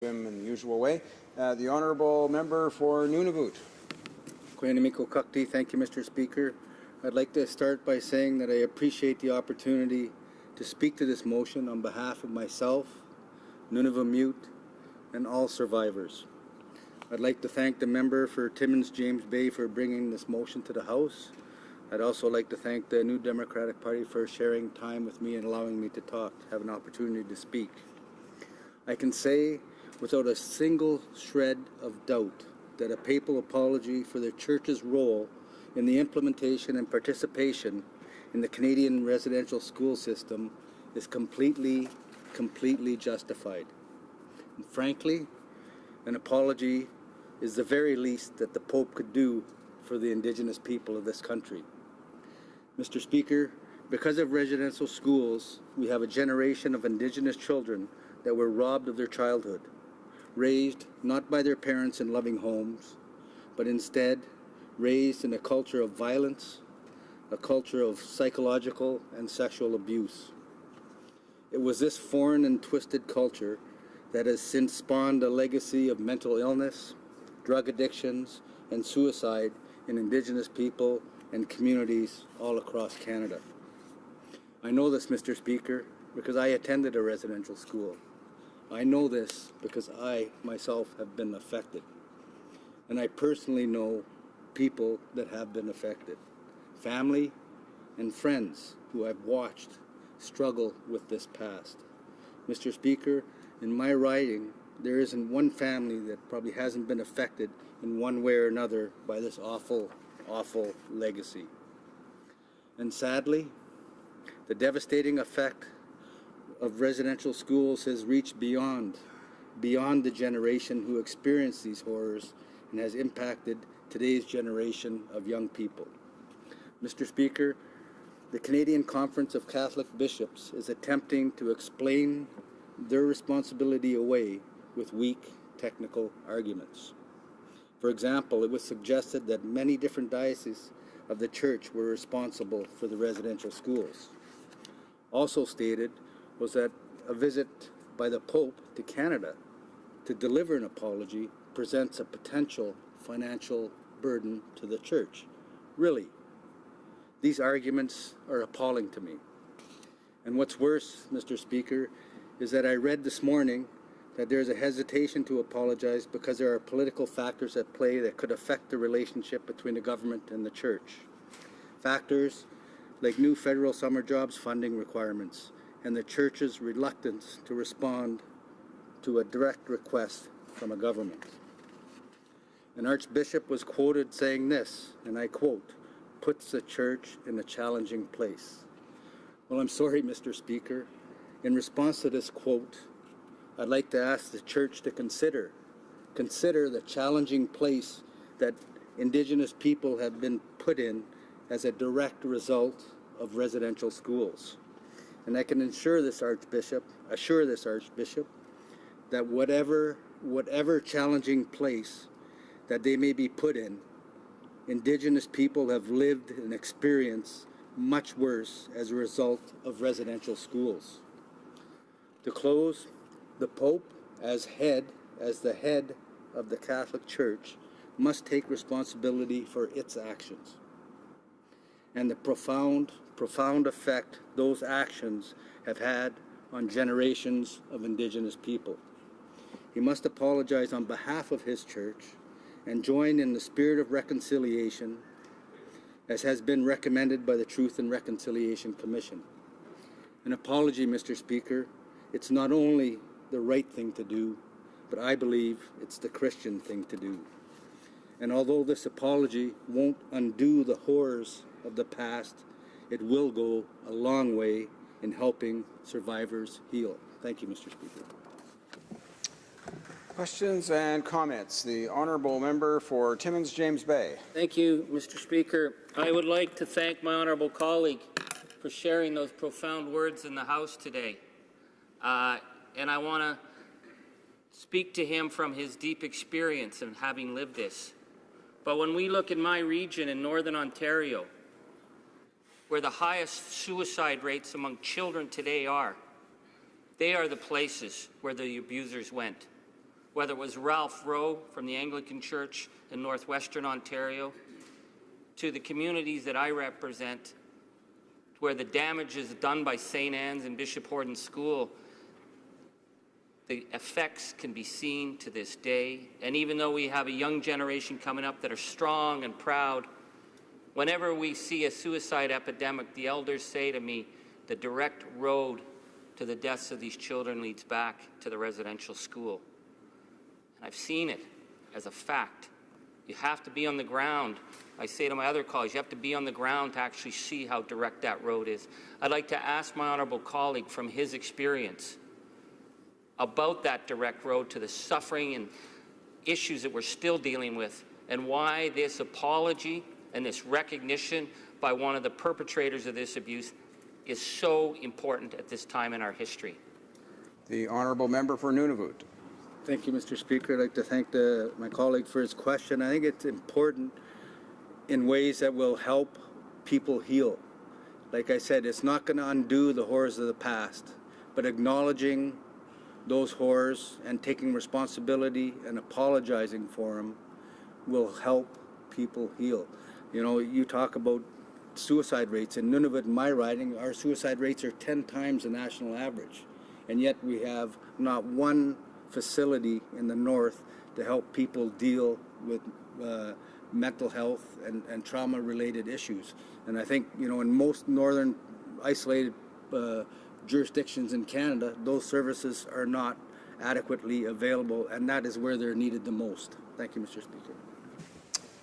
him in the usual way. The Honourable Member for Nunavut. Thank you, Mr. Speaker. I'd like to start by saying that I appreciate the opportunity to speak to this motion on behalf of myself, Nunavut Mute, and all survivors. I'd like to thank the member for Timmins James Bay for bringing this motion to the House. I'd also like to thank the New Democratic Party for sharing time with me and allowing me to talk, have an opportunity to speak. I can say without a single shred of doubt that a papal apology for the Church's role in the implementation and participation in the Canadian residential school system is completely justified. And frankly, an apology is the very least that the Pope could do for the Indigenous people of this country. Mr. Speaker, because of residential schools, we have a generation of Indigenous children that were robbed of their childhood, raised not by their parents in loving homes, but instead raised in a culture of violence, a culture of psychological and sexual abuse. It was this foreign and twisted culture that has since spawned a legacy of mental illness, drug addictions, and suicide in Indigenous people and communities all across Canada. I know this, Mr. Speaker, because I attended a residential school. I know this because I myself have been affected. And I personally know people that have been affected, family and friends who I've watched struggle with this past. Mr. Speaker, in my riding, there isn't one family that probably hasn't been affected in one way or another by this awful legacy. And sadly, the devastating effect of residential schools has reached beyond the generation who experienced these horrors and has impacted today's generation of young people. Mr. Speaker, the Canadian Conference of Catholic Bishops is attempting to explain their responsibility away with weak technical arguments. For example, it was suggested that many different dioceses of the Church were responsible for the residential schools. Also stated was that a visit by the Pope to Canada to deliver an apology presents a potential financial burden to the Church. Really, these arguments are appalling to me. And what's worse, Mr. Speaker, is that I read this morning that there's a hesitation to apologize because there are political factors at play that could affect the relationship between the government and the Church. Factors like new federal summer jobs funding requirements and the Church's reluctance to respond to a direct request from a government. An archbishop was quoted saying this, and I quote, "puts the Church in a challenging place." Well, I'm sorry, Mr. Speaker. In response to this quote, I'd like to ask the Church to consider the challenging place that Indigenous people have been put in as a direct result of residential schools. And I can assure this Archbishop that whatever challenging place that they may be put in, Indigenous people have lived and experienced much worse as a result of residential schools. To close, the Pope, as the head of the Catholic Church, must take responsibility for its actions and the profound effect those actions have had on generations of Indigenous people. He must apologize on behalf of his Church and join in the spirit of reconciliation as has been recommended by the Truth and Reconciliation Commission. An apology, Mr. Speaker, it's not only the right thing to do, but I believe it's the Christian thing to do. And although this apology won't undo the horrors of the past, it will go a long way in helping survivors heal. Thank you, Mr. Speaker. Questions and comments. The Honourable Member for Timmins James Bay. Thank you, Mr. Speaker. I would like to thank my honourable colleague for sharing those profound words in the House today. And I want to speak to him from his deep experience and having lived this. But when we look in my region in Northern Ontario, where the highest suicide rates among children today are, they are the places where the abusers went. whether it was Ralph Rowe from the Anglican Church in Northwestern Ontario, to the communities that I represent, where the damage is done by St. Anne's and Bishop Horton School, the effects can be seen to this day. And even though we have a young generation coming up that are strong and proud, whenever we see a suicide epidemic, the elders say to me, the direct road to the deaths of these children leads back to the residential school. And I've seen it as a fact. You have to be on the ground. I say to my other colleagues, you have to be on the ground to actually see how direct that road is. I'd like to ask my honourable colleague from his experience about that direct road to the suffering and issues that we're still dealing with, and why this apology and this recognition by one of the perpetrators of this abuse is so important at this time in our history. The honourable member for Nunavut. Thank you, Mr. Speaker. I'd like to thank my colleague for his question. I think it's important in ways that will help people heal. Like I said, it's not going to undo the horrors of the past, but acknowledging those horrors and taking responsibility and apologizing for them will help people heal. You know, you talk about suicide rates. In Nunavut, in my riding, our suicide rates are 10 times the national average. And yet we have not one facility in the north to help people deal with mental health and trauma-related issues. And I think, you know, in most northern isolated jurisdictions in Canada, those services are not adequately available, and that is where they're needed the most. Thank you, Mr. Speaker.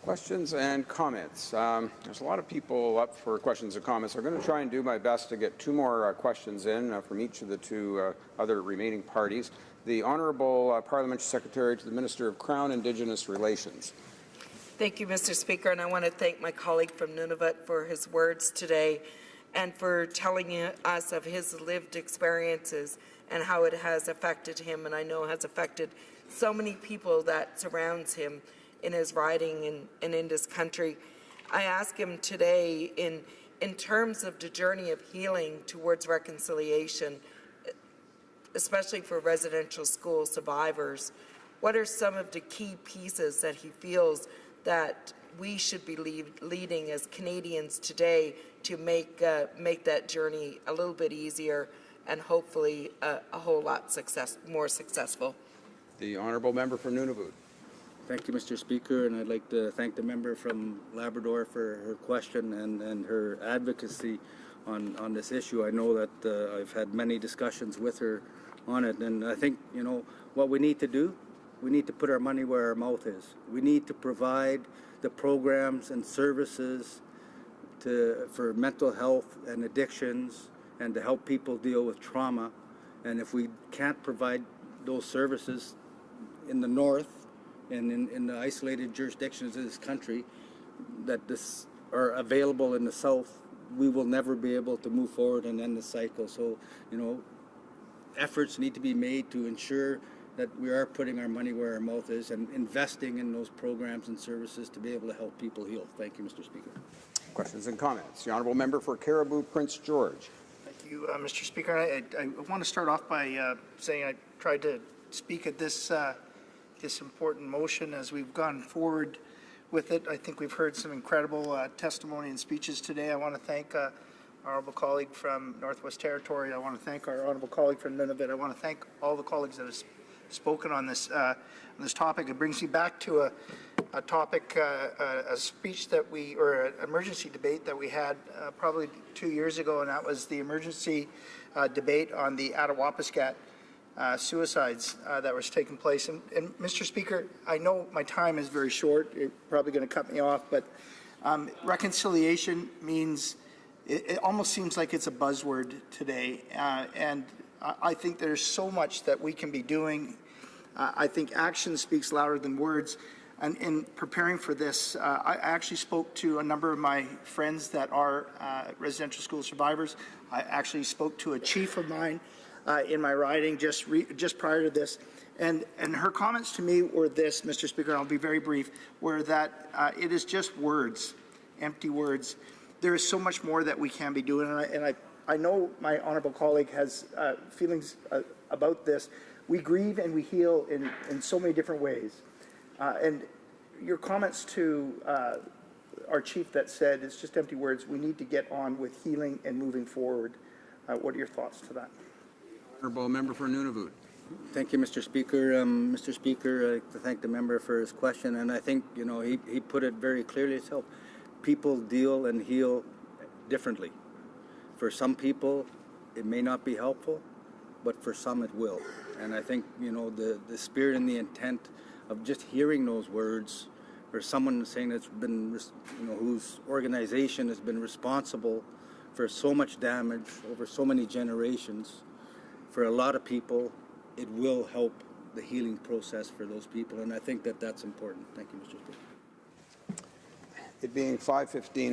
Questions and comments. There's a lot of people up for questions and comments. I'm going to try and do my best to get 2 more questions in from each of the 2 other remaining parties. The Honourable Parliamentary Secretary to the Minister of Crown Indigenous Relations. Thank you, Mr. Speaker, and I want to thank my colleague from Nunavut for his words today and for telling us of his lived experiences and how it has affected him, and I know has affected so many people that surrounds him in his riding and in this country. I ask him today in terms of the journey of healing towards reconciliation, especially for residential school survivors, what are some of the key pieces that he feels that we should be leading as Canadians today to make that journey a little bit easier and hopefully a whole lot more successful? The Honourable Member for Nunavut. Thank you, Mr. Speaker, and I'd like to thank the member from Labrador for her question and her advocacy on this issue. I know that I've had many discussions with her on it, and I think, you know, what we need to do, we need to put our money where our mouth is. We need to provide the programs and services for mental health and addictions and to help people deal with trauma. And if we can't provide those services in the north and in the isolated jurisdictions of this country that are available in the south, we will never be able to move forward and end the cycle. So, you know, efforts need to be made to ensure that we are putting our money where our mouth is and investing in those programs and services to be able to help people heal. Thank you, Mr. Speaker. Questions and comments. The Honourable Member for Caribou Prince George. Thank you, Mr. Speaker. I want to start off by saying I tried to speak at this important motion as we've gone forward with it. I think we've heard some incredible testimony and speeches today. I want to thank our honourable colleague from Northwest Territory. I want to thank our honourable colleague from Nunavut. I want to thank all the colleagues that have spoken on this topic. It brings me back to a topic, a speech that or an emergency debate that we had probably 2 years ago, and that was the emergency debate on the Attawapiskat suicides that was taking place. And Mr. Speaker, I know my time is very short. You're probably going to cut me off, but reconciliation means, it almost seems like it's a buzzword today, and I think there's so much that we can be doing. I think action speaks louder than words. And in preparing for this, I actually spoke to a number of my friends that are residential school survivors. I actually spoke to a chief of mine in my riding just prior to this. And her comments to me were this, Mr. Speaker, and I'll be very brief, were that it is just words, empty words. There is so much more that we can be doing, and I know my honourable colleague has feelings about this. we grieve and we heal in so many different ways. And your comments to our chief that said it's just empty words, we need to get on with healing and moving forward. What are your thoughts to that? Honourable member for Nunavut. Thank you, Mr. Speaker. Mr. Speaker, I'd like to thank the member for his question, and I think, you know, he put it very clearly himself. People deal and heal differently. For some people, it may not be helpful, but for some it will. And I think, you know, the spirit and the intent of just hearing those words, or someone saying that's been, you know, whose organization has been responsible for so much damage over so many generations, for a lot of people, it will help the healing process for those people, and I think that that's important. Thank you, Mr. Speaker. It being 5:15.